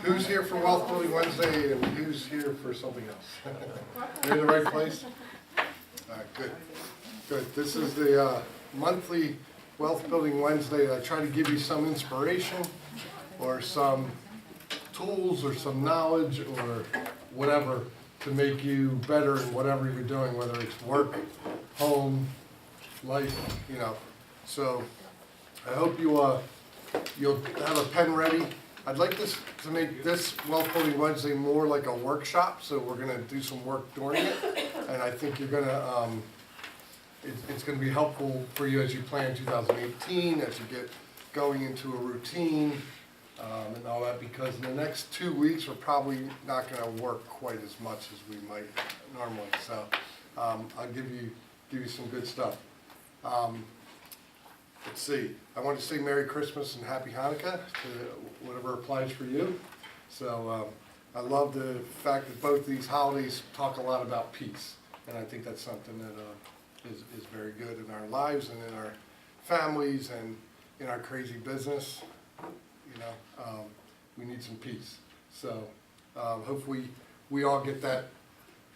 Who's here for Wealth Building Wednesday and who's here for something else? You're in the right place? Good. Good. This is the monthly Wealth Building Wednesday. I try to give you some inspiration or some tools or some knowledge or whatever to make you better in whatever you're doing, whether it's work, home, life, you know. So I hope you'll have a pen ready. I'd like this to make this Wealth Building Wednesday more like a workshop, so we're going to do some work during it, and I think you're going to, it's going to be helpful for you as you plan 2018, as you get going into a routine, and all that, because in the next 2 weeks we're probably not going to work quite as much as we might normally. So I'll give you some good stuff. Let's see. I want to say Merry Christmas and Happy Hanukkah to whatever applies for you. So I love the fact that both these holidays talk a lot about peace, and I think that's something that is very good in our lives and in our families and in our crazy business. You know, we need some peace. So hopefully we all get that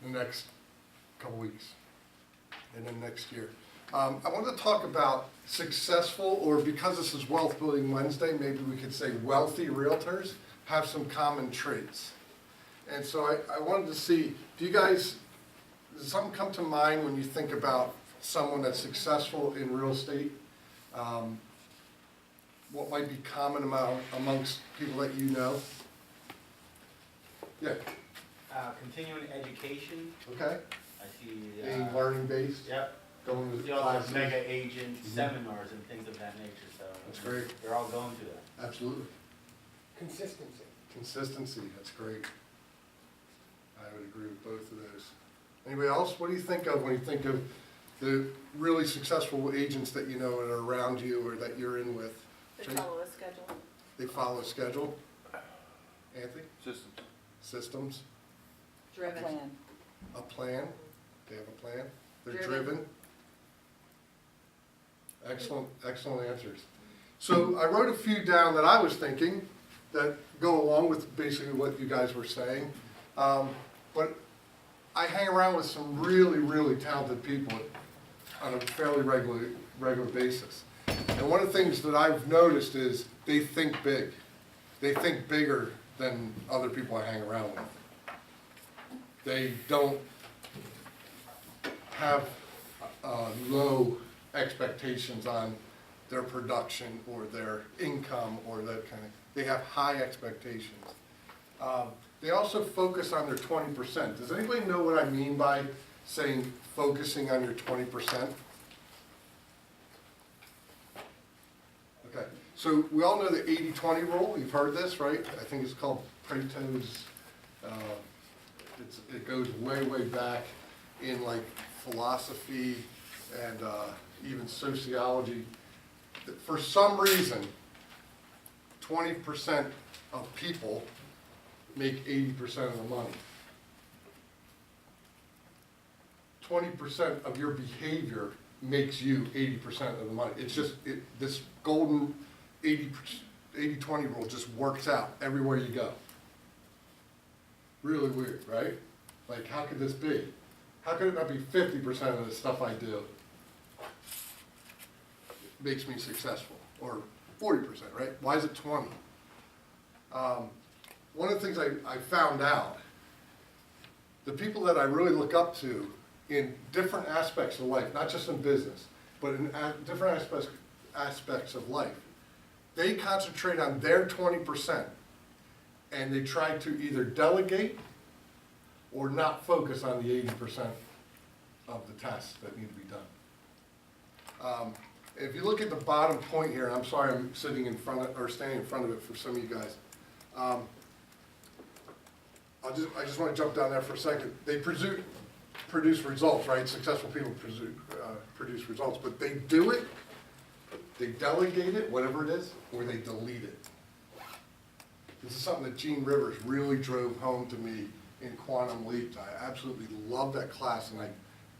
in the next couple weeks and then next year. I wanted to talk about successful, or because this is Wealth Building Wednesday, maybe we could say wealthy realtors have some common traits. And so I wanted to see, does something come to mind when you think about someone that's successful in real estate? What might be common amongst people that you know? Yeah. Continuing education. Okay. I see. Being learning based. Yep. Going to You also have classes. mega agent seminars and things of that nature. So That's great. they're all going through that. Absolutely. Consistency. Consistency, that's great. I would agree with both of those. Anybody else? What do you think of when you think of the really successful agents that you know that are around you or that you're in with? They follow a schedule. They follow a schedule? Anthony? Systems. Systems? Driven. Plan. A plan? They have a plan? They're Driven. driven? Excellent answers. So I wrote a few down that I was thinking that go along with basically what you guys were saying. But I hang around with some really, really talented people on a fairly regular basis. And one of the things that I've noticed is they think big. They think bigger than other people I hang around with. They don't have low expectations on their production or their income or that kind of, they have high expectations. They also focus on their 20%. Does anybody know what I mean by saying focusing on your 20%? Okay, so we all know the 80-20 rule. You've heard this, right? I think it's called Pareto's, it goes way, way back in like philosophy and even sociology. For some reason, 20% of people make 80% of the money. 20% of your behavior makes you 80% of the money. It's just, this golden 80-20 rule just works out everywhere you go. Really weird, right? Like, how could this be? How could it not be 50% of the stuff I do makes me successful? Or 40%, right? Why is it 20? One of the things I found out, the people that I really look up to in different aspects of life, not just in business, but in different aspects of life, they concentrate on their 20% and they try to either delegate or not focus on the 80% of the tasks that need to be done. If you look at the bottom point here, and I'm sorry I'm sitting in front of, or standing in front of it for some of you guys. I just want to jump down there for a second. They produce results, right? Successful people produce results, but they do it, they delegate it, whatever it is, or they delete it. This is something that Gene Rivers really drove home to me in Quantum Leap. I absolutely love that class, and I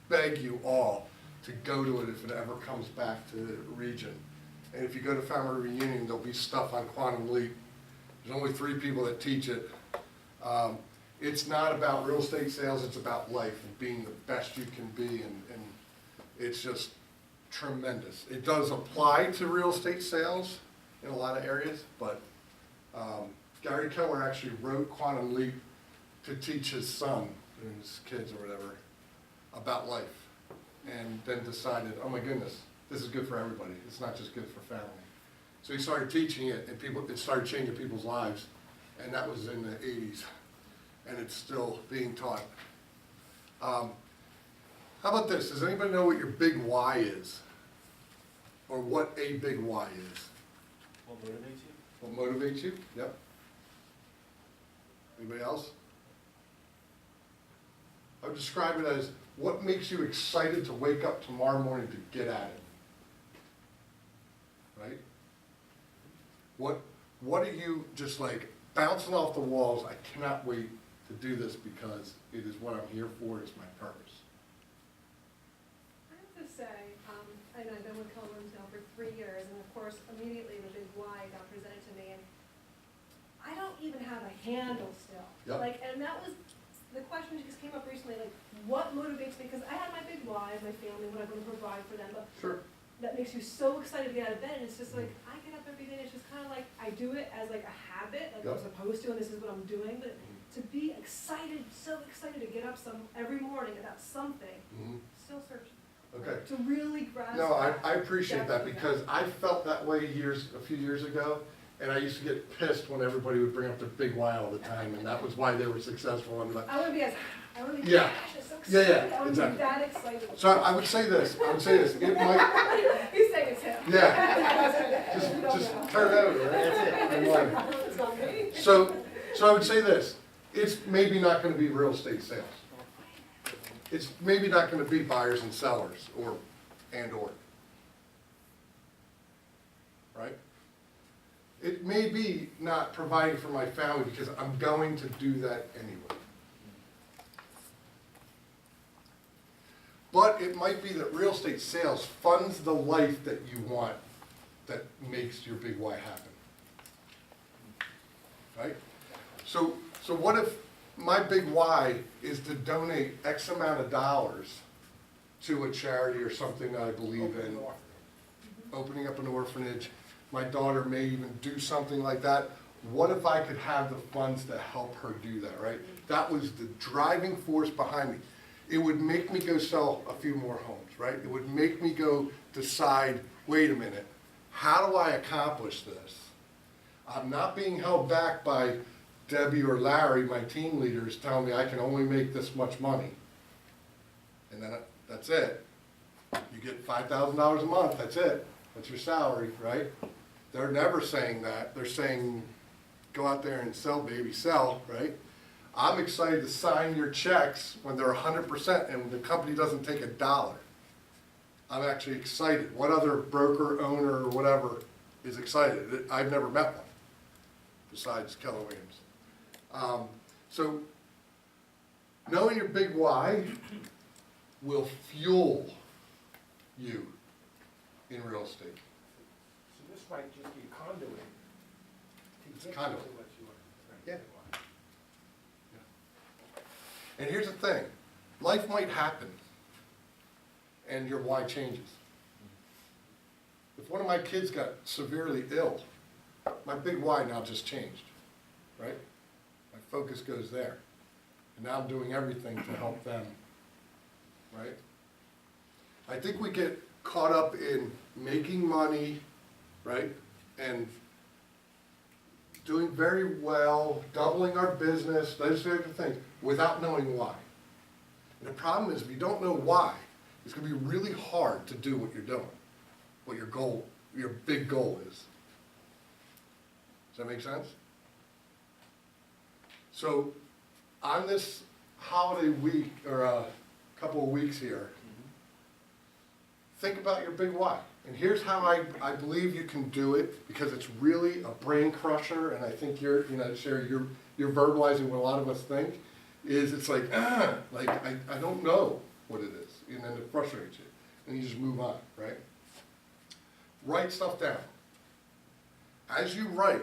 beg you all to go to it if it ever comes back to the region. And if you go to family reunion, there'll be stuff on Quantum Leap. There's only 3 people that teach it. It's not about real estate sales, it's about life and being the best you can be, and it's just tremendous. It does apply to real estate sales in a lot of areas, but Gary Keller actually wrote Quantum Leap to teach his son, and his kids or whatever, about life. And then decided, oh my goodness, this is good for everybody. It's not just good for family. So he started teaching it, and it started changing people's lives. And that was in the 80s. And it's still being taught. How about this? Does anybody know what your big why is? Or what a big why is? What motivates you? What motivates you? Yep. Anybody else? I would describe it as what makes you excited to wake up tomorrow morning to get at it. Right? What are you just like bouncing off the walls? I cannot wait to do this because it is what I'm here for, it's my purpose. I have to say, and I've been with Culver's now for 3 years, and of course, immediately the big why got presented to me, and I don't even have a handle still. Yep. Like, and that was, the question just came up recently, like, what motivates me? Because I have my big why, my family, what I'm gonna provide for them, but Sure. that makes you so excited to get out of bed, and it's just like, I get up every day, and it's just kind of like, I do it as like a habit, like Yep. I'm supposed to, and this is what I'm doing, but to be excited, so excited to get up every morning about something, still searching. Okay. To really grasp. No, I that appreciate depth that of because I felt that way a few years ago, and I used to get pissed when everybody would bring up their big why all the time, and that was why they were successful. And I wanna be I wanna be Yeah. passionate, so Yeah, excited, yeah, I wanna exactly. be that excited. so I would say this, it might, He's saying it's him. yeah, just turn it over, right? It's not me. So I would say this, it's maybe not gonna be real estate sales. It's maybe not gonna be buyers and sellers, or. Right? It may be not providing for my family because I'm going to do that anyway. But it might be that real estate sales funds the life that you want, that makes your big why happen. Right? So what if my big why is to donate X amount of dollars to a charity or something that I believe in, opening up an orphanage. My daughter may even do something like that. What if I could have the funds to help her do that, right? That was the driving force behind me. It would make me go sell a few more homes, right? It would make me go decide, wait a minute, how do I accomplish this? I'm not being held back by Debbie or Larry, my team leaders, telling me I can only make this much money. And then that's it. You get $5,000 a month, that's it. That's your salary, right? They're never saying that. They're saying, go out there and sell, baby, sell, right? I'm excited to sign your checks when they're 100% and the company doesn't take $1. I'm actually excited. What other broker, owner, or whatever is excited? I've never met one besides Keller Williams. So knowing your big why will fuel you in real estate. So this might just be a conduit. to It's a get conduit. to what you want. Yeah. And here's the thing, life might happen and your why changes. If one of my kids got severely ill, my big why now just changed, right? My focus goes there. And now I'm doing everything to help them, right? I think we get caught up in making money, right? And doing very well, doubling our business, those type of things, without knowing why. And the problem is, if you don't know why, it's gonna be really hard to do what you're doing, what your goal, your big goal is. Does that make sense? So, on this holiday week, or a couple of weeks here, think about your big why. And here's how I believe you can do it, because it's really a brain crusher, and I think you're, Sherry, you're verbalizing what a lot of us think, is it's like, I don't know what it is, and then it frustrates you, and you just move on, right? Write stuff down. As you write,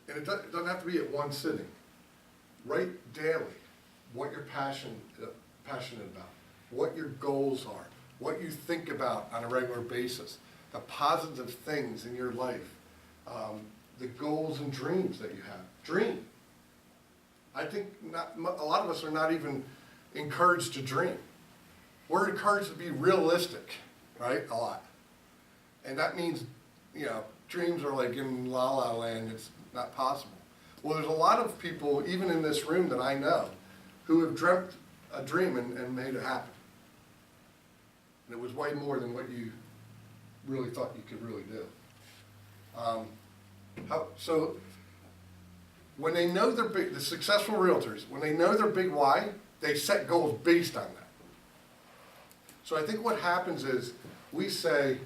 And it doesn't have to be at one sitting. Write daily what you're passionate about, what your goals are, what you think about on a regular basis, the positive things in your life, the goals and dreams that you have. Dream. I think a lot of us are not even encouraged to dream. We're encouraged to be realistic, right? A lot. And that means, you know, dreams are like in La La Land, it's not possible. Well, there's a lot of people, even in this room that I know, who have dreamt a dream and made it happen. And it was way more than what you really thought you could really do. So when they know their big, the successful realtors, when they know their big why, they set goals based on that. So I think what happens is we say,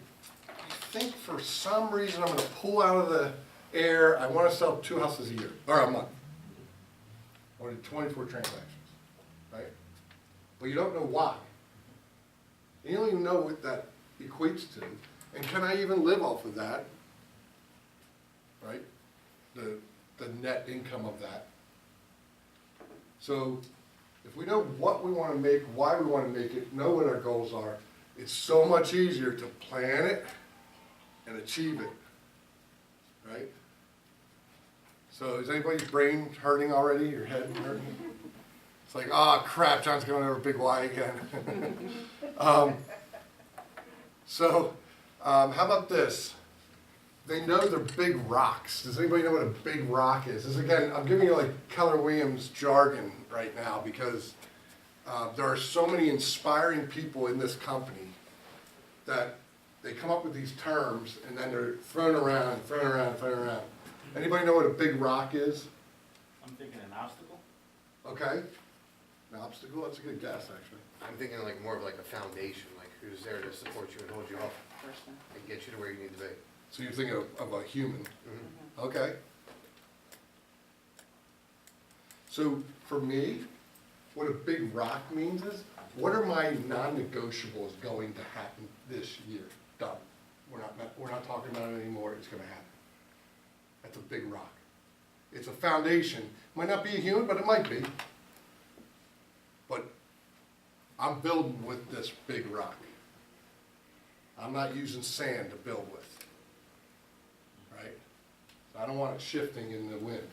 I think for some reason I'm going to pull out of the air, I want to sell 2 houses a year, or a month. I want to do 24 transactions, right? But you don't know why. And you don't even know what that equates to. And can I even live off of that, right? The net income of that. So if we know what we want to make, why we want to make it, know what our goals are, it's so much easier to plan it and achieve it, right? So is anybody's brain hurting already, your head hurting? It's like, oh crap, John's going over big Y again. How about this? They know they're big rocks. Does anybody know what a big rock is? This again, I'm giving you like Keller Williams jargon right now because there are so many inspiring people in this company that they come up with these terms and then they're thrown around. Anybody know what a big rock is? I'm thinking an obstacle. Okay. An obstacle? That's a good guess, actually. I'm thinking like more of like a foundation, like who's there to support you and hold you up Person. and get you to where you need to be. So you're thinking of a human. Mhm. Okay. So for me, what a big rock means is, what are my non-negotiables going to happen this year? Done. We're not talking about it anymore, it's gonna happen. That's a big rock. It's a foundation. Might not be a human, but it might be. But I'm building with this big rock. I'm not using sand to build with. Right? So I don't want it shifting in the wind.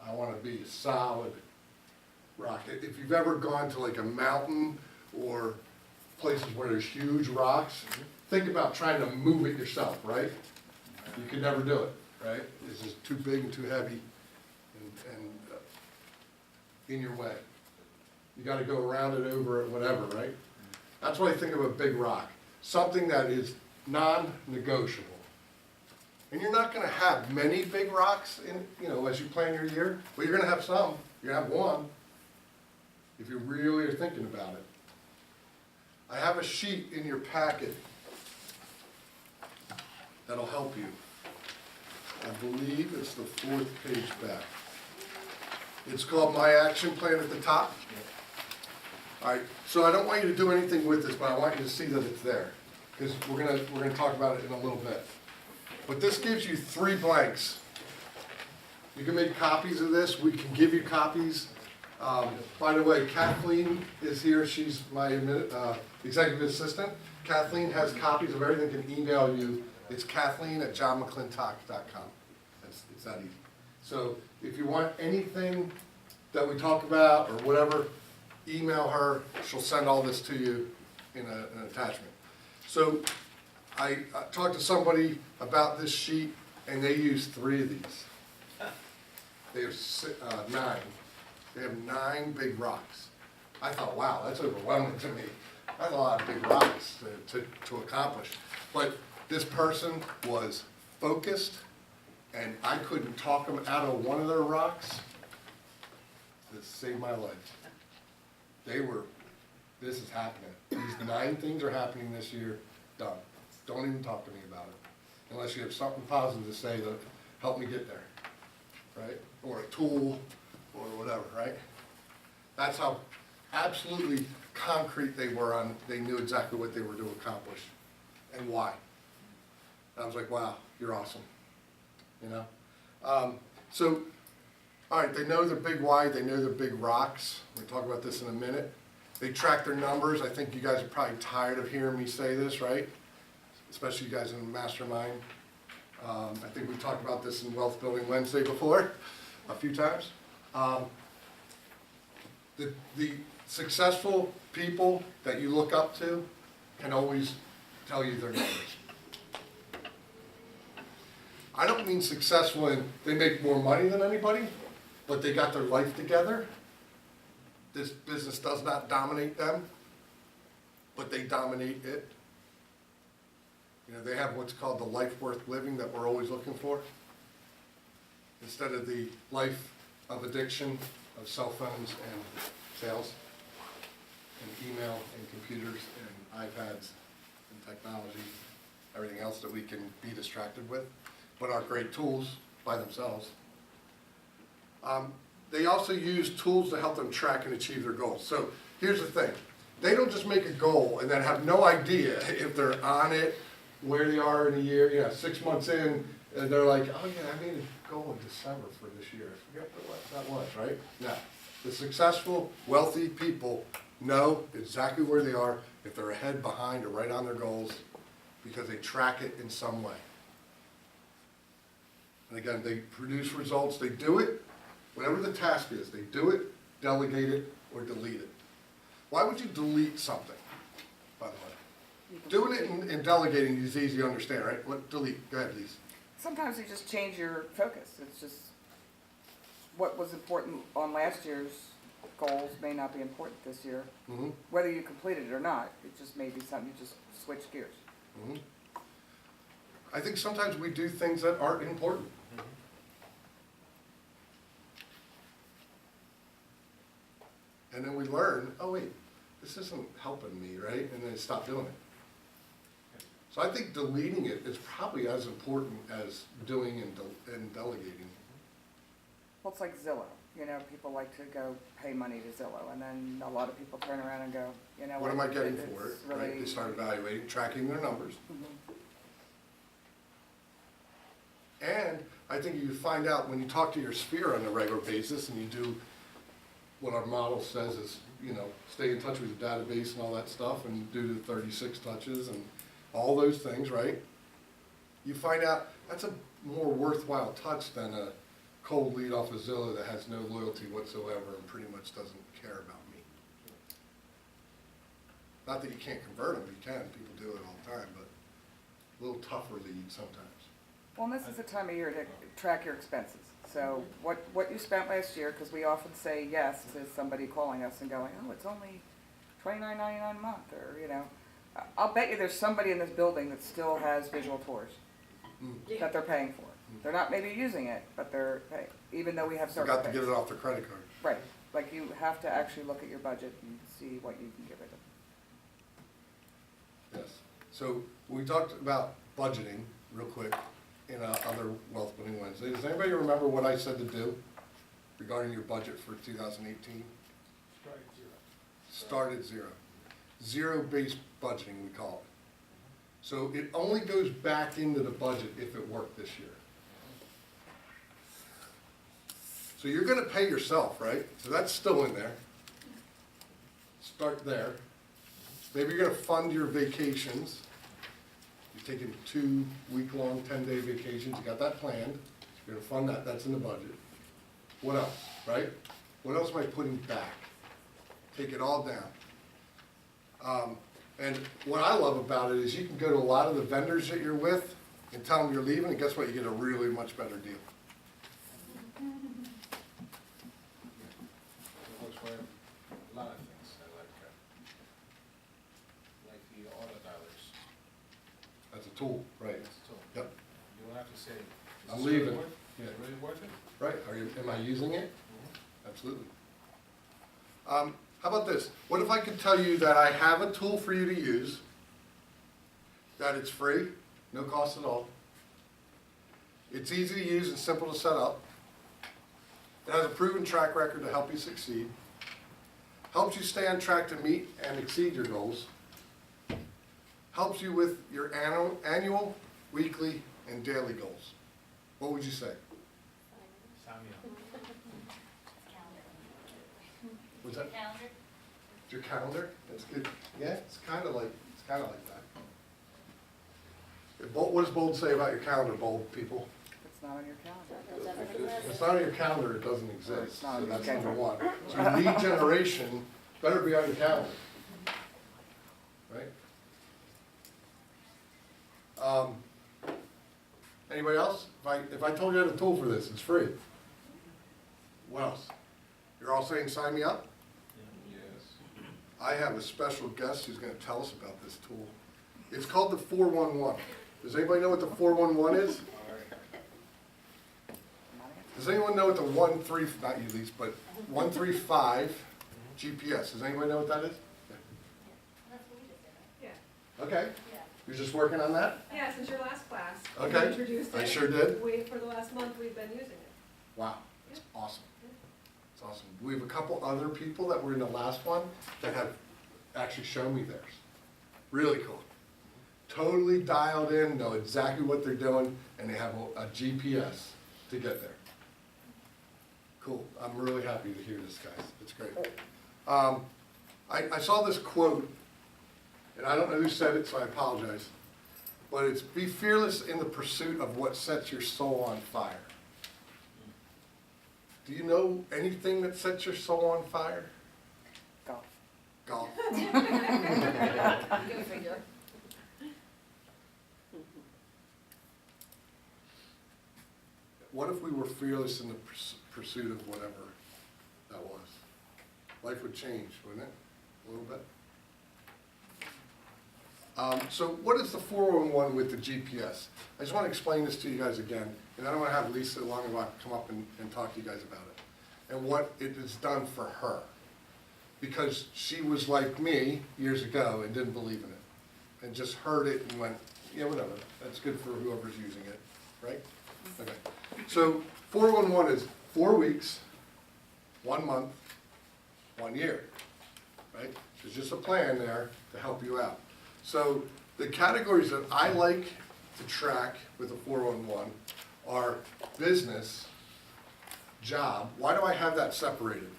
I want to be a solid rock. If you've ever gone to like a mountain or places where there's huge rocks, think about trying to move it yourself, right? You could never do it, right? It's just too big and too heavy and in your way. You got to go around it, over it, whatever, right? That's what I think of a big rock. Something that is non-negotiable. And you're not going to have many big rocks in, as you plan your year, but you're going to have some. You're going to have one if you really are thinking about it. I have a sheet in your packet that'll help you. I believe it's the 4th page back. It's called My Action Plan at the top. All right, so I don't want you to do anything with this, but I want you to see that it's there, because we're gonna talk about it in a little bit. But this gives you 3 blanks. You can make copies of this. We can give you copies. By the way, Kathleen is here. She's my executive assistant. Kathleen has copies of everything. Can email you. It's Kathleen@JohnMcClintock.com. It's that easy. So if you want anything that we talk about or whatever, email her. She'll send all this to you in an attachment. So I talked to somebody about this sheet, and they use 3 of these. They have 9. They have 9 big rocks. I thought, wow, that's overwhelming to me. That's a lot of big rocks to accomplish. But this person was focused, and I couldn't talk them out of one of their rocks to save my life. This is happening. These 9 things are happening this year, done. Don't even talk to me about it, unless you have something positive to say to help me get there, right? Or a tool, or whatever, right? That's how absolutely concrete they were on, they knew exactly what they were to accomplish and why. And I was like, wow, you're awesome, So, all right, they know the big why, they know the big rocks. We'll talk about this in a minute. They track their numbers. I think you guys are probably tired of hearing me say this, right? Especially you guys in the mastermind. I think we talked about this in Wealth Building Wednesday before, a few times. The successful people that you look up to can always tell you their numbers. I don't mean successful in they make more money than anybody, but they got their life together. This business does not dominate them, but they dominate it. You know, they have what's called the life worth living that we're always looking for. Instead of the life of addiction, of cell phones and sales, and email and computers and iPads and technology, everything else that we can be distracted with, but aren't great tools by themselves. They also use tools to help them track and achieve their goals. So here's the thing. They don't just make a goal and then have no idea if they're on it, where they are in a year, 6 months in, and they're like, oh yeah, I made a goal in December for this year. I forget what that was, right? No. The successful, wealthy people know exactly where they are, if they're ahead, behind, or right on their goals, because they track it in some way. And again, they produce results, they do it, whatever the task is, they do it, delegate it, or delete it. Why would you delete something, by the way? Doing it and delegating is easy to understand, right? What, delete, go ahead, Lise. Sometimes you just change your focus. It's just what was important on last year's goals may not be important this year. Mm-hmm. Whether you completed it or not, it just may be something you just switch gears. Mm-hmm. I think sometimes we do things that aren't important. And then we learn, oh wait, this isn't helping me, right? And then stop doing it. So I think deleting it is probably as important as doing and delegating. Well, it's like Zillow. You know, people like to go pay money to Zillow, and then a lot of people turn around and go, you know What am I getting it's for it, really, right? They start evaluating, tracking their numbers. And I think you find out when you talk to your sphere on a regular basis and you do what our model says is, stay in touch with the database and all that stuff and do the 36 touches and all those things, right? You find out that's a more worthwhile touch than a cold lead off of Zillow that has no loyalty whatsoever and pretty much doesn't care about me. Not that you can't convert them, you can, people do it all the time, but a little tougher lead sometimes. well, and this is the time of year to track your expenses. So what you spent last year, because we often say yes to somebody calling us and going, oh, it's only $29.99 a month, or, I'll bet you there's somebody in this building that still has visual tours that they're paying for. They're not maybe using it, but they're paying, even though we have certain Forgot to get it off their credit card. Right, like you have to actually look at your budget and see what you can get rid of. Yes. So we talked about budgeting real quick in other Wealth Building Wednesday. Does anybody remember what I said to do regarding your budget for 2018? Start at zero. Start at zero. Zero-based budgeting, we call it. So it only goes back into the budget if it worked this year. So you're gonna pay yourself, right? So that's still in there. Start there. Maybe you're gonna fund your vacations. You're taking 2 week-long, 10-day vacations, you got that planned. You're gonna fund that, that's in the budget. What else, right? What else am I putting back? Take it all down. And what I love about it is you can go to a lot of the vendors that you're with and tell them you're leaving, and guess what? You get a really much better deal. It works for a lot of things, like the auto dialers. That's a tool, right? It's a tool. Yep. You don't have to say, I'm is this really leaving. worth it? Yeah. Is it really worth it? Right, am I using it? Absolutely. How about this? What if I could tell you that I have a tool for you to use, that it's free, no cost at all, it's easy to use and simple to set up, it has a proven track record to help you succeed, helps you stay on track to meet and exceed your goals, helps you with your annual, weekly, and daily goals. What would you say? me up. What's that? It's your calendar? It's good. Yeah, it's kind of like that. What does Bold say about your calendar, Bold people? It's not on your calendar. If it's not on your calendar, it doesn't exist. It's not So on your that's number calendar. one. So lead generation better be on your calendar. Right? Anybody else? If I told you I had a tool for this, it's free. What else? You're all saying sign me up? Yes. I have a special guest who's gonna tell us about this tool. It's called the 411. Does anybody know what the 411 is? All right. Does anyone know what the 13, not you Lisa, but 135 GPS, does anybody know what that is? Yeah, Okay, you're just working on that? yeah, since your last class. you Okay, Introduced it. I sure did. For the last month, we've been using it. Wow, that's awesome. It's awesome. We have a couple other people that were in the last one that have actually shown me theirs. Really cool. Totally dialed in, know exactly what they're doing, and they have a GPS to get there. Cool. I'm really happy to hear this, guys. It's great. I saw this quote, and I don't know who said it, so I apologize. But it's, be fearless in the pursuit of what sets your soul on fire. Do you know anything that sets your soul on fire? Golf. Golf. Go figure. What if we were fearless in the pursuit of whatever that was? Life would change, wouldn't it? A little bit. So what is the 411 with the GPS? I just want to explain this to you guys again, and I don't want to have Lisa Longabock come up and talk to you guys about it, and what it has done for her. Because she was like me years ago and didn't believe in it, and just heard it and went, yeah, whatever, that's good for whoever's using it, right? Okay. So 411 is 4 weeks, 1 month, 1 year, right? There's just a plan there to help you out. So the categories that I like to track with a 411 are business, job. Why do I have that separated,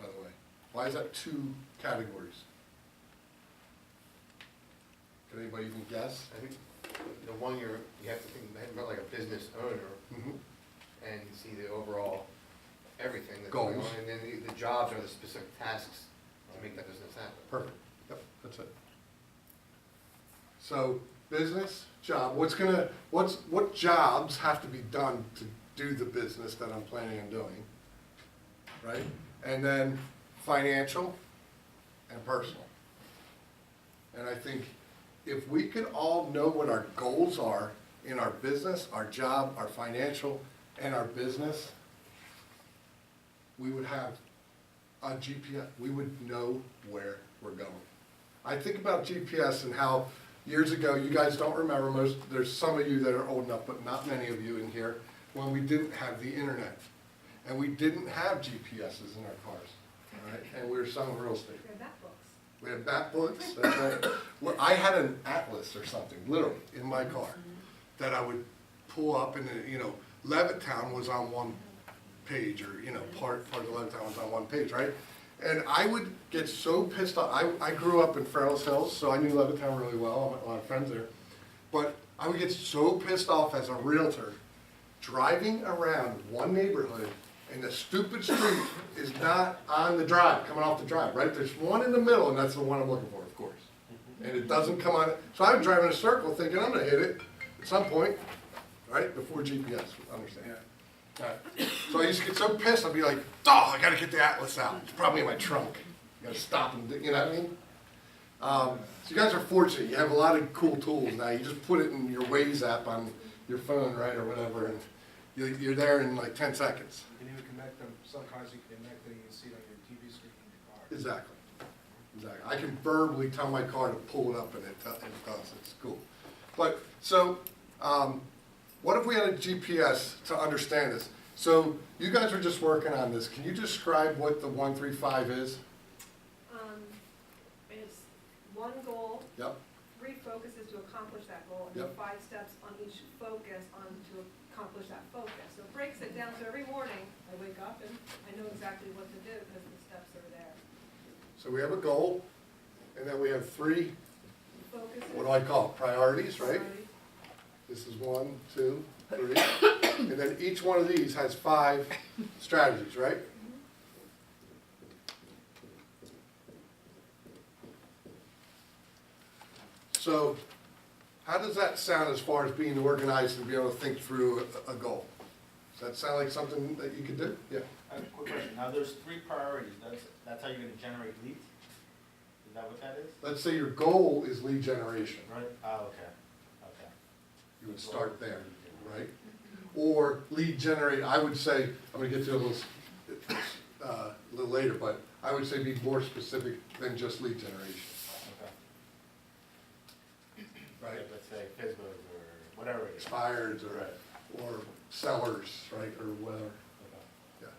by the way? Why is that 2 categories? Can anybody even guess? I think the one you have to think about like a business owner Mhm. and see the overall everything that's going Goals. on. And then the jobs are the specific tasks to make that business happen. Perfect, yep, that's it. So, business, job, what jobs have to be done to do the business that I'm planning on doing, right? And then financial and personal. And I think if we could all know what our goals are in our business, our job, our financial, and our business, we would have a GPS, we would know where we're going. I think about GPS and how years ago, you guys don't remember, there's some of you that are old enough, but not many of you in here, when we didn't have the internet. And we didn't have GPSs in our cars, all right? And we were selling real estate. They're map books. We had map books, that's right. Well, I had an atlas or something, literally, in my car, that I would pull up and, Levittown was on one page, or, part of Levittown was on one page, right? And I would get so pissed off. I grew up in Farrell's Hills, so I knew Levittown really well. I had a lot of friends there. But I would get so pissed off as a realtor, driving around one neighborhood, and the stupid street is not on the drive, coming off the drive, right? There's one in the middle, and that's the one I'm looking for, of course. And it doesn't come on. So I would drive in a circle thinking I'm gonna hit it at some point, right? Before GPS, understand? Right. So I used to get so pissed, I'd be like, oh, I gotta get the atlas out. It's probably in my trunk. You gotta stop and, you know what I mean? So you guys are fortunate. You have a lot of cool tools now. You just put it in your Waze app on your phone, right, or whatever, and you're there in like 10 seconds. You can even connect them, some cars you can connect them, you can see it on your TV screen in your car. Exactly. Exactly. I can verbally tell my car to pull it up, and it does. It's cool. But, so, what if we had a GPS to understand this? So, you guys are just working on this. Can you describe what the 135 is? It's one goal, Yep. 3 focuses to accomplish that goal, and then Yep. 5 steps on each focus to accomplish that focus. So breaks it down, so every morning I wake up and I know exactly what to do because the steps are there. So we have a goal, and then we have three, Focus. what do I call it, priorities, right? Priority. This is 1, 2, 3, and then each one of these has 5 strategies, right? So, how does that sound as far as being organized and being able to think through a goal? Does that sound like something that you could do? Yeah. I have a quick question. Now, there's 3 priorities. That's how you're gonna generate leads? Is that what that is? Let's say your goal is lead generation. Right? Oh, okay. Okay. You would start there, right? Or lead generate, I would say, I'm gonna get to it a little later, but I would say be more specific than just lead generation, Okay. right? Like, let's say FISBOs or whatever it is. Expireds Right. or sellers, right, or whatever, Okay.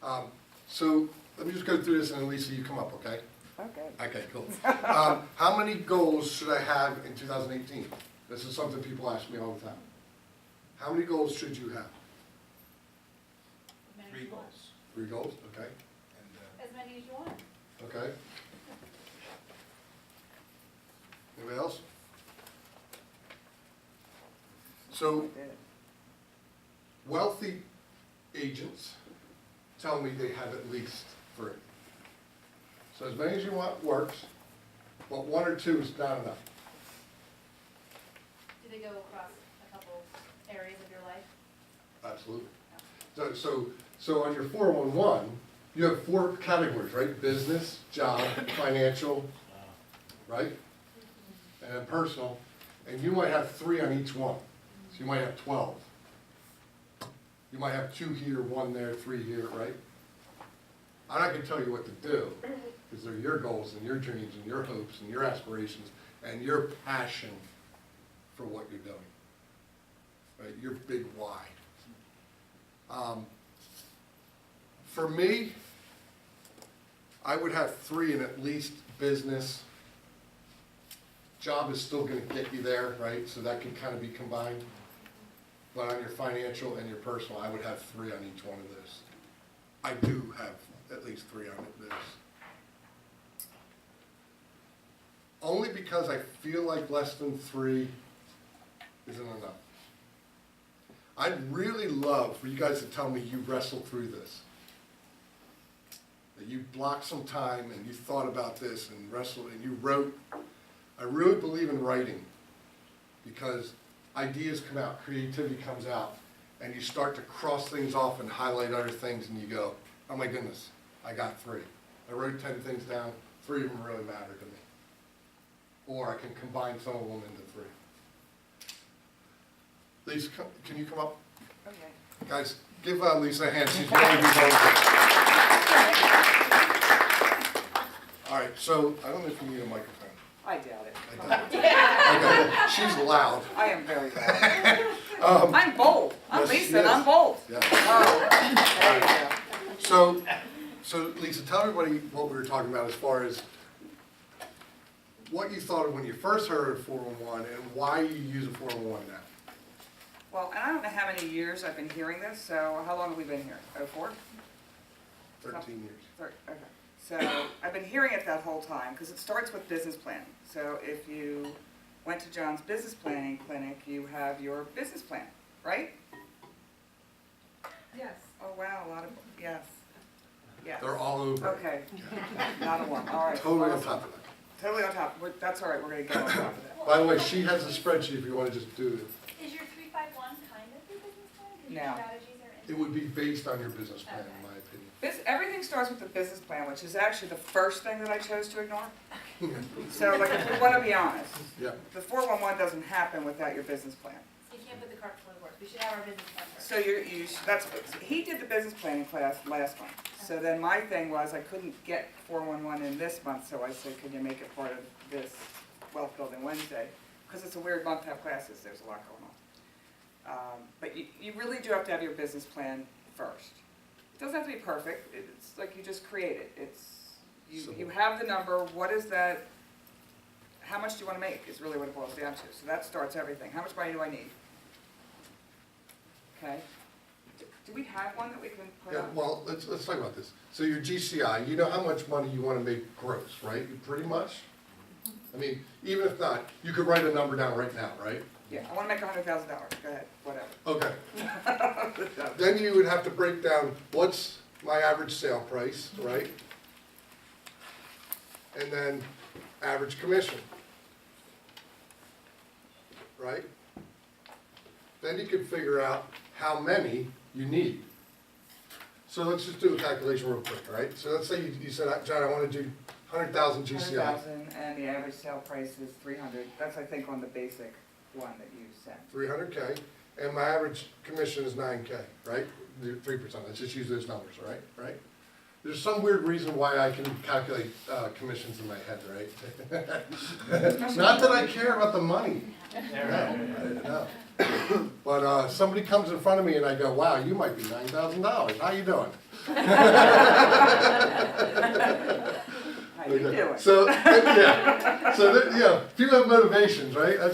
yeah. So, let me just go through this and then Lisa, you come up, okay? Okay. Okay, cool. How many goals should I have in 2018? This is something people ask me all the time. How many goals should you have? 3 goals. 3 goals, okay, And, As many as you want. okay. Anybody else? So, I did. wealthy agents tell me they have at least 3. So as many as you want works, but 1 or 2 is not enough. Do they go across a couple areas of your life? Absolutely. So on your 411, you have 4 categories, right? Business, job, financial, right? And then personal, and you might have 3 on each one. So you might have 12. You might have 2 here, 1 there, 3 here, right? I'm not gonna tell you what to do, because they're your goals and your dreams and your hopes and your aspirations and your passion for what you're doing. Right, your big why. For me, I would have 3 in at least business. Job is still gonna get you there, right, so that can kind of be combined. But on your financial and your personal, I would have 3 on each one of those. I do have at least 3 on this. Only because I feel like less than 3 isn't enough. I'd really love for you guys to tell me you wrestled through this. That you blocked some time and you thought about this and wrestled and you wrote. I really believe in writing because ideas come out, creativity comes out, and you start to cross things off and highlight other things and you go, oh my goodness, I got 3. I wrote 10 things down, 3 of them really matter to me. Or I can combine some of them into 3. Lisa, can you come up? Okay. Guys, give Lisa a hand, she's really good. All right, so, I don't know if you need a microphone. I doubt it. Okay, she's loud. I am very loud. I'm bold. I'm Yes, she Lisa and I'm is. bold. Yeah. Oh, there you go. So Lisa, tell everybody what we were talking about as far as what you thought of when you first heard of 411 and why you use a 411 now. Well, and I don't know how many years I've been hearing this, so how long have we been here? 04? 13 years. Okay. So I've been hearing it that whole time because it starts with business planning. So if you went to John's business planning clinic, you have your business plan, right? Yes. Oh, wow, a lot of, yes. Yes. They're all over. it. Okay, not a one, all right. Totally on top of that. Totally on top, that's all right, we're gonna get on top of that. By the way, she has a spreadsheet if you want to just do it. Is your 351 kind of your business plan? 'Cause your No. strategies are in It would be based on your business plan, in my opinion. Everything starts with the business plan, which is actually the first thing that I chose to ignore. So like, if we wanna be honest, Yeah. the 411 doesn't happen without your business plan. So you can't put the cart before the horse. We should have our business plan first. So he did the business planning class last month. So then my thing was, I couldn't get 411 in this month, so I said, can you make it part of this Wealth Building Wednesday? Because it's a weird month to have classes, there's a lot going on. But you really do have to have your business plan first. It doesn't have to be perfect, it's like you just create it. You have the number, what is that, how much do you want to make is really what it boils down to. So that starts everything. How much money do I need? Okay. Do we have one that we can put Yeah, up? well, let's talk about this. So your GCI, you know how much money you wanna make gross, right? Pretty much? I mean, even if not, you could write a number down right now, right? Yeah, I wanna make $100,000, go ahead, whatever. Okay. Then you would have to break down, what's my average sale price, right? And then average commission. Right? Then you can figure out how many you need. So let's just do a calculation real quick, right? So let's say you said, John, I wanna do 100,000 GCI. 100,000, and the average sale price is 300, that's I think on the basic one that you sent. 300K, and my average commission is 9K, right? 3%, let's just use those numbers, right? There's some weird reason why I can calculate commissions in my head, right? Not that I care about the money, no. But somebody comes in front of me and I go, wow, you might be $9,000, how you doing? How you doing? So, yeah, so, yeah, people have motivations, right? I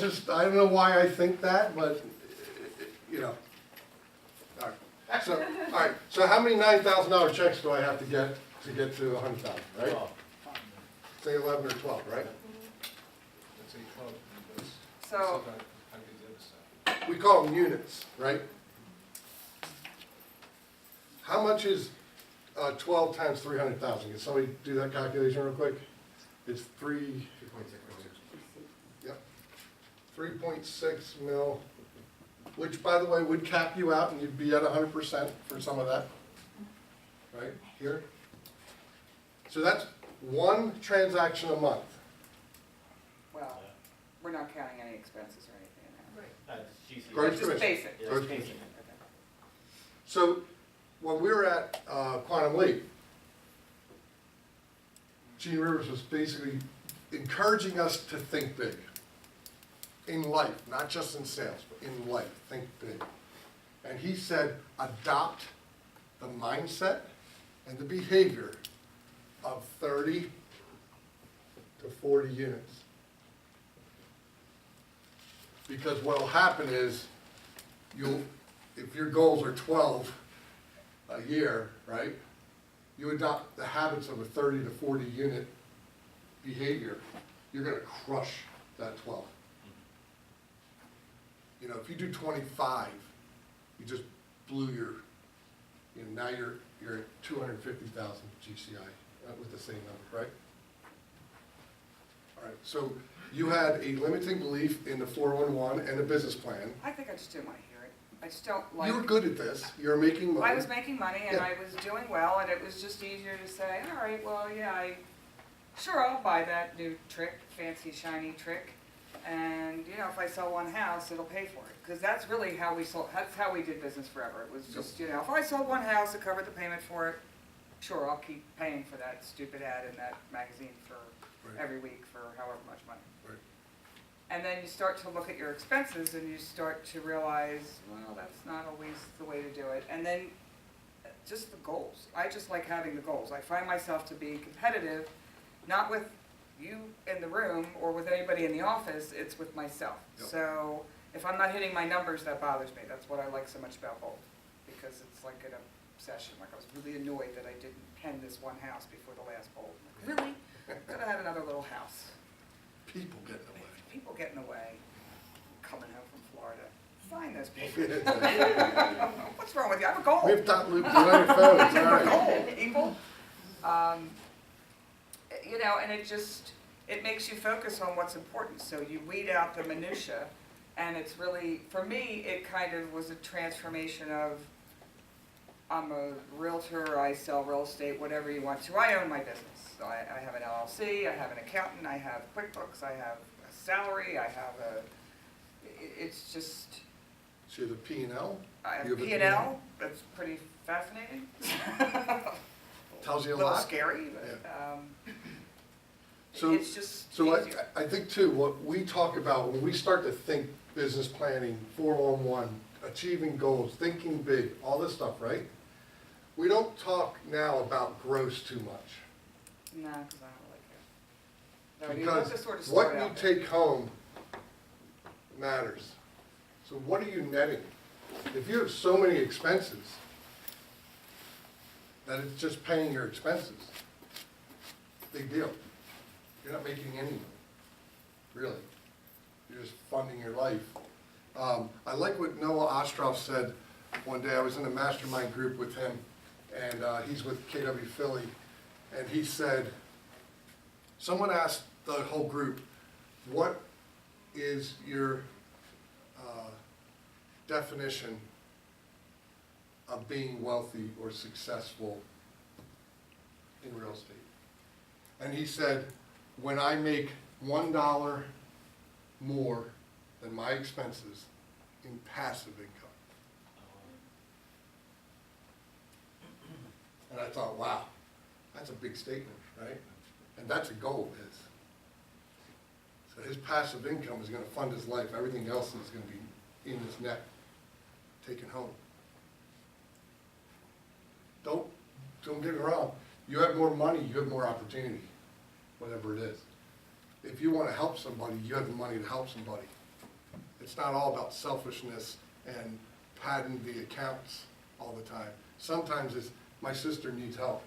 don't know why I think that, but, you know. All right, so how many $9,000 checks do I have to get to 100,000, right? Well, Say 11 or 12, right? Let's say 12, because So, sometimes I do the other stuff. We call them units, right? How much is 12 times 300,000? Can somebody do that calculation real quick? It's 3.6 mil, which by the way would cap you out and you'd be at 100% for some of that, right here. So that's one transaction a month. well, we're not counting any expenses or anything in Right. that's GC. Gross that. Just commission. basic. Yeah, Gross it's commission. basic. So when we were at Quantum Leap, Gene Rivers was basically encouraging us to think big. In life, not just in sales, but in life, think big. And he said, adopt the mindset and the behavior of 30 to 40 units. Because what'll happen is, if your goals are 12 a year, right? You adopt the habits of a 30 to 40 unit behavior, you're gonna crush that 12. You know, if you do 25, you just blew now you're at 250,000 GCI with the same number, right? All right, so you had a limiting belief in the 411 and a business plan. I think I just didn't want to hear it. I just don't like. You were good at this, you were making money. I was making money and Yeah. I was doing well, and it was just easier to say, all right, well, yeah, sure, I'll buy that new trick, fancy shiny trick, and, you know, if I sell one house, it'll pay for it. Because that's really how we sold, that's how we did business forever. It was just, you know, if I sold one house, it covered the payment for it, sure, I'll keep paying for that stupid ad in that magazine for Right. every week for however much money. Right. And then you start to look at your expenses and you start to realize, well, that's not always the way to do it. And then just the goals. I just like having the goals. I find myself to be competitive, not with you in the room or with anybody in the office, it's with myself. Yep. So if I'm not hitting my numbers, that bothers me. That's what I like so much about Bold, because it's like an obsession. Like I was really annoyed that I didn't pen this one house before the last Bold. Like, really? Could have had another little house. People getting away. People get in the way, coming home from Florida. Sign those papers. What's wrong with you? I have a goal. We have top loops on our phones, I all have a right. goal, people. You know, and it makes you focus on what's important. So you weed out the minutia, and it's really, for me, it kind of was a transformation of, I'm a realtor, I sell real estate, whatever you want to. I own my business. So I have an LLC, I have an accountant, I have QuickBooks, I have a salary, I have it's just, So you have a P&L, I have You have a P&L, that's pretty fascinating. tells you a Little lot. scary, but, So- it's just So easier. I think too, what we talk about when we start to think business planning, 411, achieving goals, thinking big, all this stuff, right? We don't talk now about gross too much. Nah, because I don't like it. No, you have Because to sort of start what you out there. take home matters. So what are you netting? If you have so many expenses that it's just paying your expenses, big deal. You're not making any money, really. You're just funding your life. I like what Noah Ostroff said one day. I was in a mastermind group with him, and he's with KW Philly, and he said, someone asked the whole group, what is your definition of being wealthy or successful in real estate? And he said, when I make $1 more than my expenses in passive income. And I thought, wow, that's a big statement, right? And that's a goal of his. So his passive income is gonna fund his life. Everything else is gonna be in his neck, taken home. Don't get me wrong. You have more money, you have more opportunity, whatever it is. If you wanna help somebody, you have the money to help somebody. It's not all about selfishness and padding the accounts all the time. Sometimes it's, my sister needs help.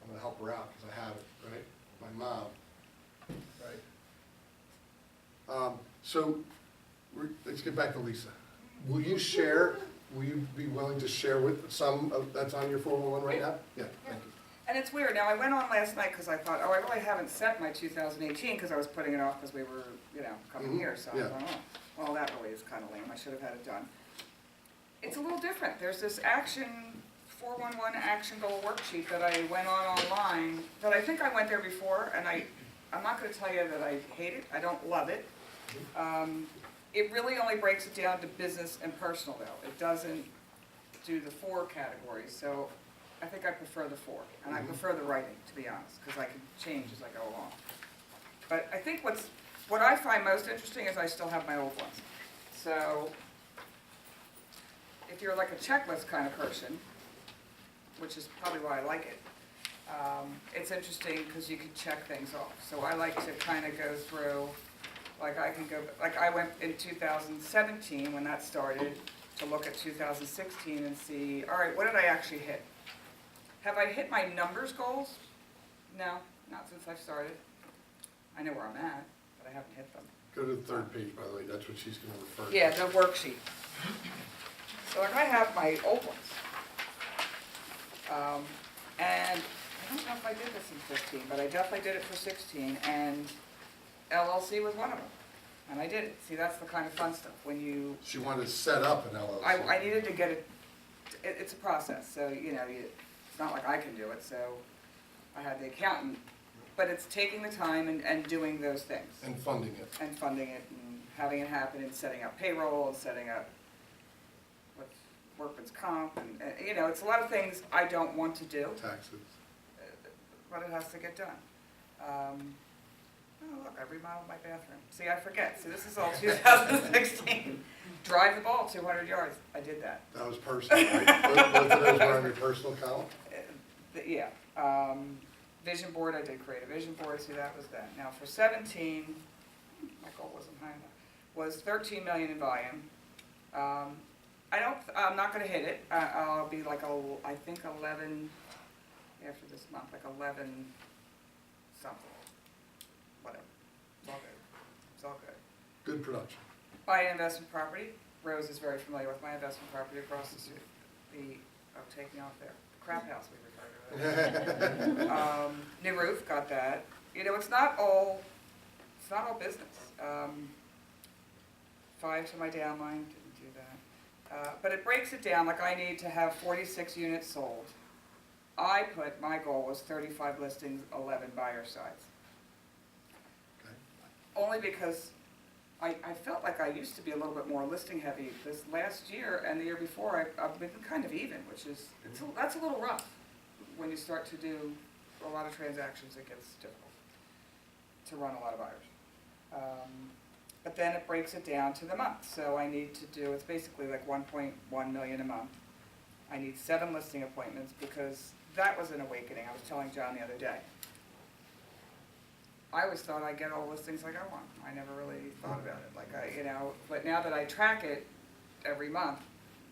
I'm gonna help her out because I have it, right? My mom, right? Let's get back to Lisa. Will you be willing to share with some of, that's on your 411 right now? Yeah, thank you. And it's weird, now I went on last night because I thought, oh, I really haven't set my 2018 because I was putting it off because we were, coming here, so I Yeah. thought, oh, well, that really is kind of lame, I should have had it done. It's a little different, there's this 411 action goal worksheet that I went on online, that I think I went there before, and I'm not gonna tell you that I hate it, I don't love it. It really only breaks it down to business and personal though, it doesn't do the 4 categories, so I think I prefer the 4, and I prefer the writing, to be honest, because I can change as I go along. But I think what I find most interesting is I still have my old ones. So, if you're like a checklist kind of person, which is probably why I like it, it's interesting because you can check things off. So I like to kind of go through, like I went in 2017 when that started, to look at 2016 and see, all right, what did I actually hit? Have I hit my numbers goals? No, not since I've started. I know where I'm at, but I haven't hit them. Go to the 3rd page, by the way, that's what she's gonna refer to. Yeah, the worksheet. So like I have my old ones. And I don't know if I did this in 15, but I definitely did it for 16, and LLC was one of them. And I did it. See, that's the kind of fun stuff, when you, She wanted to set up an LLC. I needed to get it, it's a process, so, it's not like I can do it, so I had the accountant. But it's taking the time and doing those things. And funding it. And funding it, and having it happen, and setting up payroll, and setting up workman's comp, and, it's a lot of things I don't want to do, Taxes. but it has to get done. Oh, look, I remodeled my bathroom. See, I forget. See, this is all 2016. Drive the ball 200 yards. I did that. That was personal, right? Both of those were on your personal account? Yeah. Vision board, I did create a vision board. See, that was that. Now for 17, my goal wasn't high enough. Was 13 million in volume. I'm not going to hit it. I'll be like, I think 11 after this month, like 11 something. Whatever. It's all good. It's all good. Good production. Buy an investment property. Rose is very familiar with my investment property across the street. Take me off there. The crap house we refer to it. New roof, got that. It's not all business. 5 to my downline, didn't do that. But it breaks it down, like I need to have 46 units sold. My goal was 35 listings, 11 buyer sides. Okay. Only because I felt like I used to be a little bit more listing heavy this last year, and the year before I've been kind of even, which is, that's a little rough. When you start to do a lot of transactions, it gets difficult to run a lot of buyers. But then it breaks it down to the month, so I need to do, it's basically like 1.1 million a month. I need 7 listing appointments, because that was an awakening. I was telling John the other day. I always thought I'd get all the listings I want. I never really thought about it, but now that I track it every month,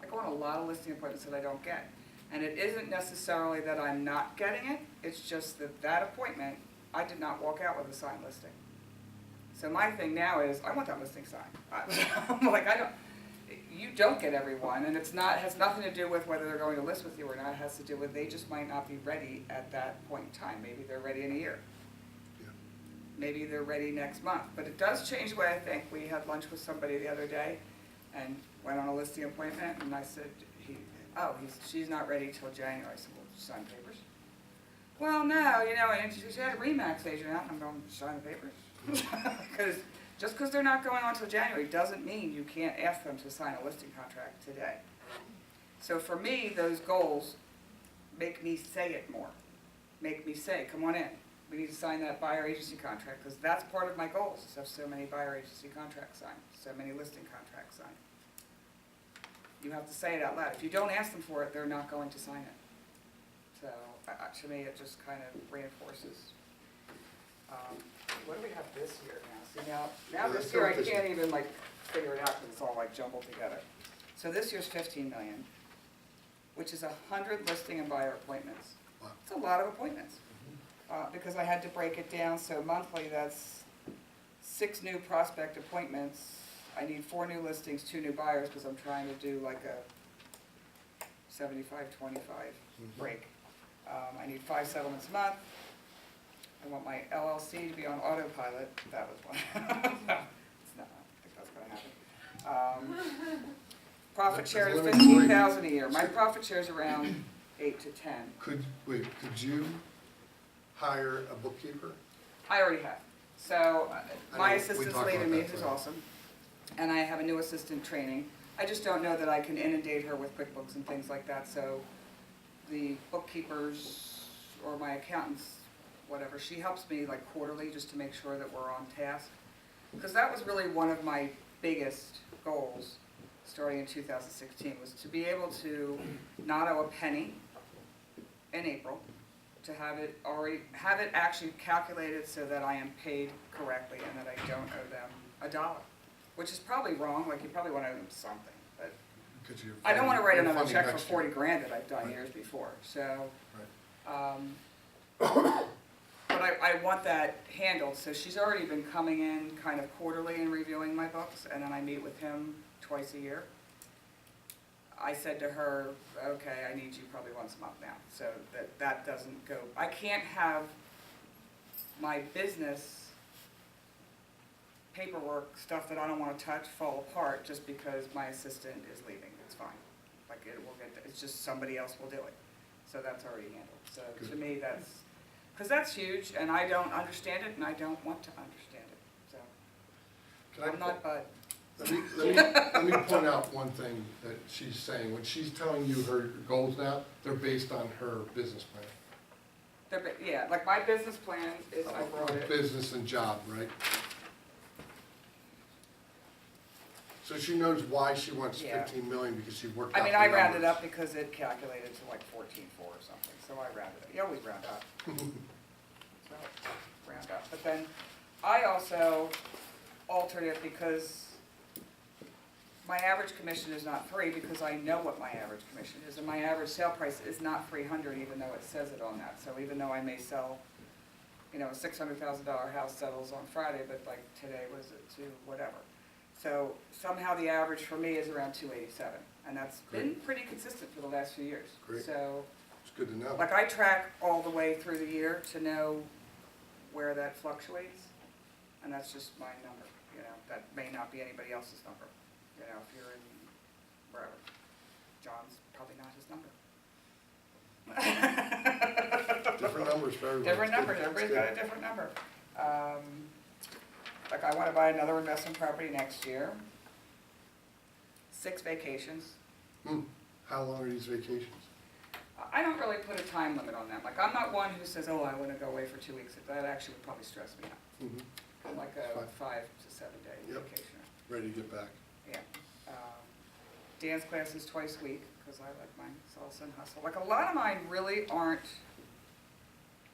I go on a lot of listing appointments that I don't get. And it isn't necessarily that I'm not getting it, it's just that that appointment, I did not walk out with a signed listing. So my thing now is, I want that listing signed. I'm like, you don't get everyone, and it's not, has nothing to do with whether they're going to list with you or not, it has to do with they just might not be ready at that point in time. Maybe they're ready in a year. Yeah. Maybe they're ready next month, but it does change the way I think. We had lunch with somebody the other day, and went on a listing appointment, and I said, she's not ready till January. I said, well, sign papers. Well, no, and she had a Remax agent out, and I'm going, sign the papers? Because just because they're not going on till January doesn't mean you can't ask them to sign a listing contract today. So for me, those goals make me say it more. Make me say, come on in. We need to sign that buyer agency contract, because that's part of my goals, is to have so many buyer agency contracts signed, so many listing contracts signed. You have to say it out loud. If you don't ask them for it, they're not going to sign it. So to me, it just kind of reinforces. What do we have this year now? See, now this year I can't even figure it out because it's all jumbled together. So this year's 15 million, which is 100 listing and buyer appointments. Wow. It's a lot of appointments. Because I had to break it down, so monthly that's 6 new prospect appointments. I need 4 new listings, 2 new buyers, because I'm trying to do a 75-25 break. I need 5 settlements a month. I want my LLC to be on autopilot. That was one. No, it's not. I don't think that's going to happen. Profit share is $15,000 a year. My profit share is around 8 to 10. Could you hire a bookkeeper? I already have. So my we assistant's talked leaving about me, that, who's so. awesome. And I have a new assistant training. I just don't know that I can inundate her with QuickBooks and things like that. So the bookkeepers or my accountants, whatever, she helps me quarterly just to make sure that we're on task. Because that was really one of my biggest goals starting in 2016, was to be able to not owe a penny in April, to have it actually calculated so that I am paid correctly and that I don't owe them $1, which is probably wrong. You probably want to owe them something, but Because you're I don't want to write you're another funding check for next year. 40 grand that I've done Right. years before. So, Right. but I want that handled. So she's already been coming in kind of quarterly and reviewing my books, and then I meet with him twice a year. I said to her, okay, I need you probably once a month now, so that doesn't go. I can't have my business paperwork, stuff that I don't want to touch, fall apart just because my assistant is leaving. It's fine. It's just somebody else will do it. So that's already handled. So to Good. me, because that's huge, and I don't understand it, and I don't want to understand it. So Can I I'm not Bud. Let me point out one thing that she's saying. When she's telling you her goals now, they're based on her business plan. Yeah, my business plan is, I wrote it. Business and job, right? So she knows why she wants Yeah. 15 million, because she worked out I mean, the I rounded numbers. up because it calculated to 14.4 or something, so I rounded up. You always round up. So, round up. But then I also altered it because my average commission is not 3, because I know what my average commission is, and my average sale price is not 300, even though it says it on that. So even though I may sell, a $600,000 house settles on Friday, but today was at 2, whatever. So somehow the average for me is around 287, and that's been pretty consistent for the last few years. Great. So, It's good to know. I track all the way through the year to know where that fluctuates, and that's just my number. That may not be anybody else's number. If you're in wherever, John's probably not his number. Different numbers for everyone. Different It's good. numbers, everybody's got a different number. I want to buy another investment property next year. 6 vacations. How long are these vacations? I don't really put a time limit on them. I'm not one who says, oh, I want to go away for 2 weeks. That actually would probably stress me out. Mhm. I'm like a 5 to 7 day Yep. vacationer. Ready to get back. Yeah. Dance classes twice a week, because I like my salsa and hustle. A lot of mine really aren't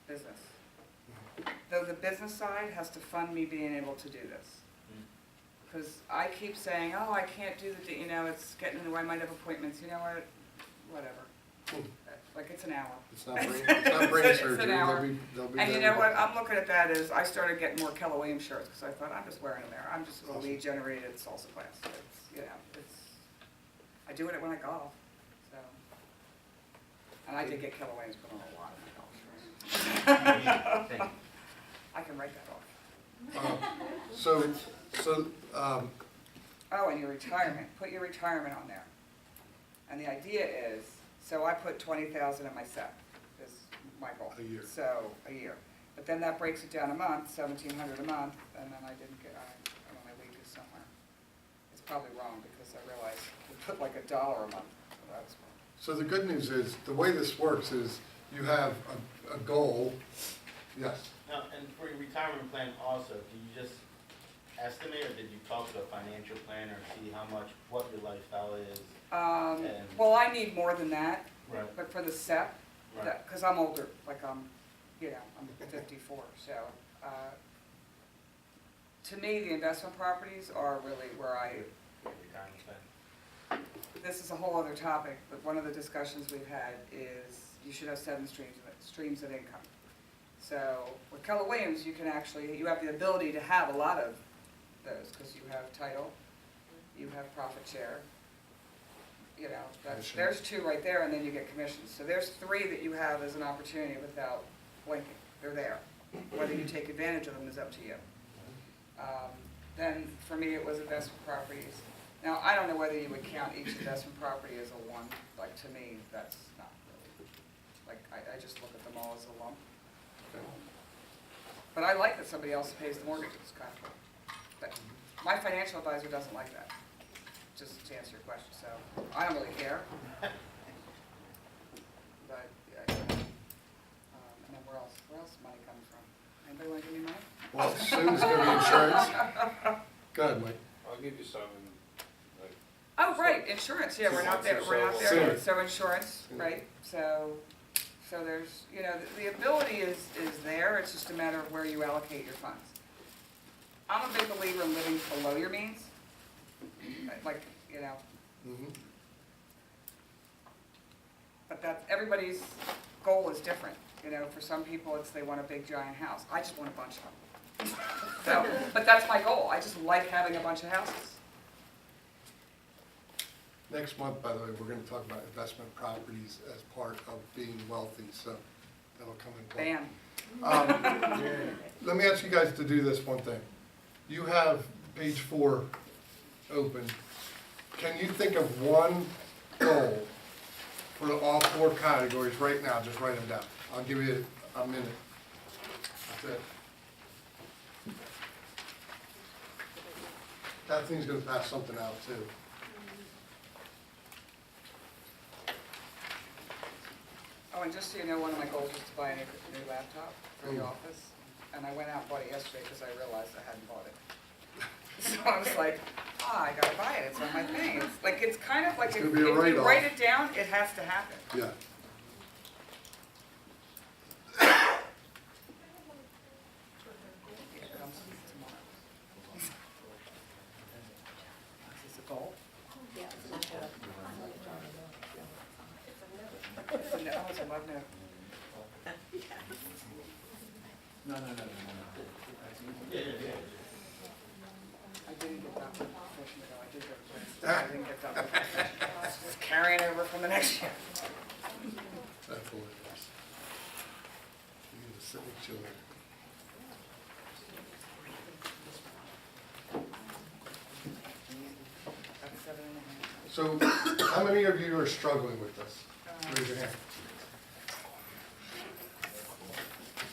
business. Though the business side has to fund me being able to do this. Because I keep saying, oh, I can't do the, you know, it's getting in the way, I might have appointments, you know what, whatever. Like, it's an hour. It's not brain It's an surgery, hour. they'll be And you there. know what, I'm looking at that as, I started getting more Keller Williams shirts, because I thought, I'm just wearing them there, I'm just a Awesome. lead generated salsa class, it's, you know, it's, I do it when I golf, so. And I did get Keller Williams put on a lot of my golf shirts. Thank you. I can write that off. So, Oh, and your retirement, put your retirement on there. And the idea is, so I put 20,000 in my SEP, is my goal. A year. So, a year. But then that breaks it down a month, 1,700 a month, and then I didn't get, I don't know, my leak is somewhere. It's probably wrong, because I realized we put like $1 a month, so that's wrong. so the good news is, the way this works is, you have a goal, yes, Now, and for your retirement plan also, do you just estimate, or did you talk to a financial planner and see how much, what your lifestyle is? And- Well, I need more than that, Right, but for the SEP, right. because I'm older, like you know, I'm 54, so, to me, the investment properties are really where I, Your retirement plan. this is a whole other topic, but one of the discussions we've had is you should have 7 streams of income. So with Keller Williams, you can actually, you have the ability to have a lot of those, because you have title, you have profit share, you know, Commission. there's 2 right there, and then you get commissions. So there's 3 that you have as an opportunity without blinking, they're there. Whether you take advantage of them is up to you. Then for me, it was investment properties. Now, I don't know whether you would count each investment property as a one, like to me, that's not really, like, I just look at them all as a lump. But I like that somebody else pays the mortgages, kind of cool. But my financial advisor doesn't like that, just to answer your question, so I don't really care. But, yeah, and then where else is money coming from? Anybody want to give me money? well, Sue's gonna be insurance. Go ahead, Mike. I'll give you some, like, Oh, right, insurance, yeah, we're not there, Sure. so insurance, right, so there's, you know, the ability is there, it's just a matter of where you allocate your funds. I'm a big believer in living below your means, like, you know, Mhm. but everybody's goal is different, you know, for some people it's they want a big giant house, I just want a bunch of them. So, but that's my goal, I just like having a bunch of houses. Next month, by the way, we're gonna talk about investment properties as part of being wealthy, so that'll come in play. Bam. Let me ask you guys to do this one thing. You have page 4 open. Can you think of one goal for all 4 categories right now? Just write them down. I'll give you a minute. That's it. Kathleen's gonna pass something out too. Oh, and just so you know, one of my goals was to buy a new laptop for the office, and I went out and bought it yesterday because I realized I hadn't bought it. So I was like, I gotta buy it, it's on my thing. It's like, it's kind of like, It's if gonna be a you write-off. write it down, it has to happen. Yeah. It comes tomorrow. Is this a goal? It's a no, it's a love note. No. Yeah. I didn't get that one session ago, I did go to Princeton. I didn't get that one session. Just carrying over from the next year. That's hilarious. You need to sit with children. That's 7.5. So, how many of you are struggling with this? Raise your hand.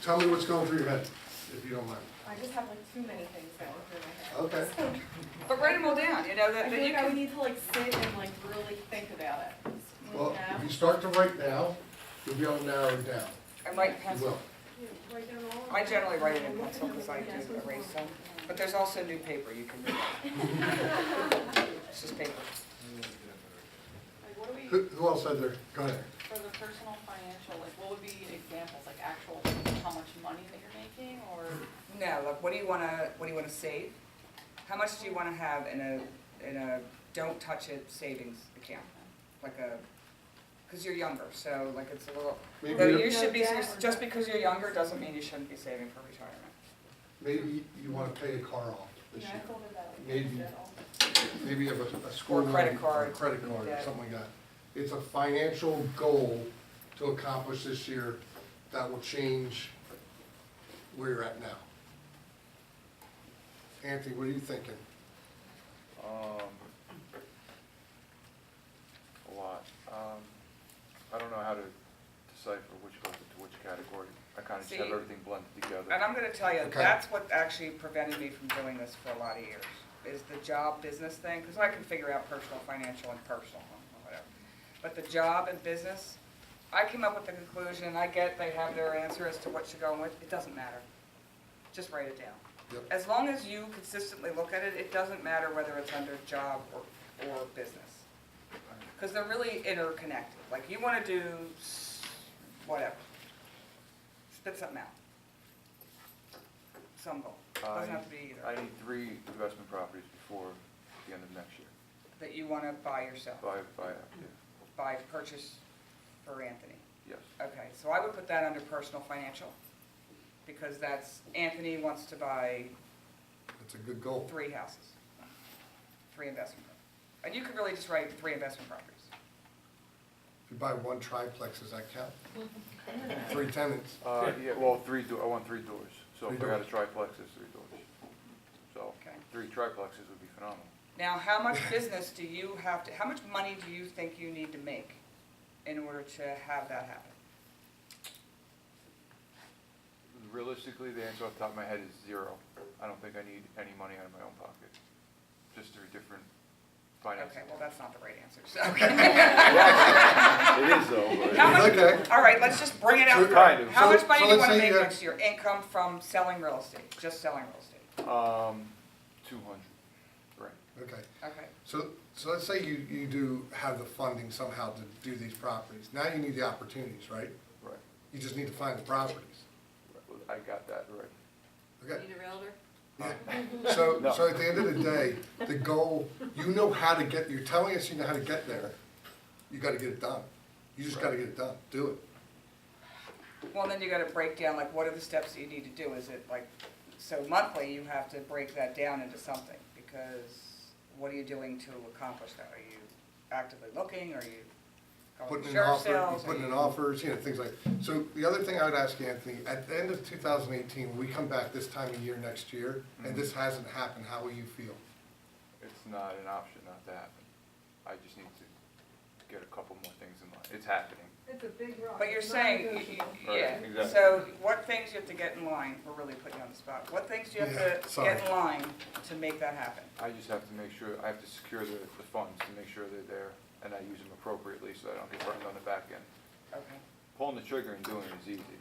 Tell me what's going through your head, if you don't mind. I just have like too many things going through my head. Okay. But write them all down, you know, I that feel you like I would can, need to like sit and like really think about it. Well, You know? if you start to write now, you'll be able to narrow it down. I write in You pencil. will. Yeah, write down all of I it. generally write it in pencil because I do erase some, but there's also new paper you can read. It's just paper. Like, what do we, Who else had their, go ahead. for the personal financial, like, what would be examples, like actual, how much money that you're making, or? No, like, what do you wanna save? How much do you wanna have in a don't touch it savings account? Like cause you're younger, so like it's a little, Maybe though you- you should be, just because you're younger doesn't mean you shouldn't be saving for retirement. Maybe you wanna pay a car off this Yeah, I year. folded that. Maybe. Maybe you have a school Or loan. credit card. Or a credit card or Yeah. something like that. It's a financial goal to accomplish this year that will change where you're at now. Anthony, what are you thinking? A lot. I don't know how to decipher which goes into which category. I kind of just have See, everything blended together. And I'm gonna tell you, Okay. that's what actually prevented me from doing this for a lot of years, is the job business thing, because I can figure out personal, financial, and personal, or whatever. But the job and business, I came up with the conclusion, and I get they have their answer as to what you're going with, it doesn't matter. Just write it down. Yep. As long as you consistently look at it, it doesn't matter whether it's under job or business. Because they're really interconnected, like you wanna do whatever. Spit something out. Some goal, doesn't have to be I either, need 3 investment properties before the end of next year. that you wanna buy yourself, Yeah, buy, purchase for Anthony. yes. Okay, so I would put that under personal financial, because that's, Anthony wants to buy It's a good goal. 3 houses, 3 investment properties. And you could really just write 3 investment properties. If you buy one triplex, does that count? 3 tenants. Yeah, well, I want 3 doors. So if 3 I got a doors. triplex, it's 3 doors. So Okay. 3 triplexes would be phenomenal. Now, how much business do you have to, how much money do you think you need to make in order to have that happen? Realistically, the answer off the top of my head is 0. I don't think I need any money out of my own pocket. Just through different finances. Okay, well, that's not the right answer, so. It is though, but. How much, Okay. all right, let's just bring it out. So- Kind of. How So- much money so do you let's wanna say make you have- next year? Income from selling real estate, just selling real estate? 200, right. Okay. Okay, So let's say you do have the funding somehow to do these properties. Now you need the opportunities, right? Right. You just need to find the properties. I got that right. Okay. Need a realtor? Yeah. So No. at the end of the day, the goal, you know how to get, you're telling us you know how to get there. You gotta get it done. You just gotta get it done. Do it. well, then you gotta break down, like, what are the steps that you need to do? Is it like, so monthly, you have to break that down into something, because what are you doing to accomplish that? Are you actively looking, are you going Putting to in sheriff offers, sales? putting Are in you- offers, things like, so the other thing I would ask you, Anthony, at the end of 2018, when we come back this time of year next year, and this hasn't happened, how will you feel? It's not an option not to happen. I just need to get a couple more things in line. It's happening. It's a big rock. But you're It's saying, non-negotiable. yeah, Right, exactly. so what things you have to get in line, we're really putting you on the spot, what things do you have Yeah, to sorry. get in line to make that happen? I just have to make sure, I have to secure the funds to make sure they're there and I use them appropriately so I don't get burned on the back end. Okay, Pulling the trigger and doing it is easy.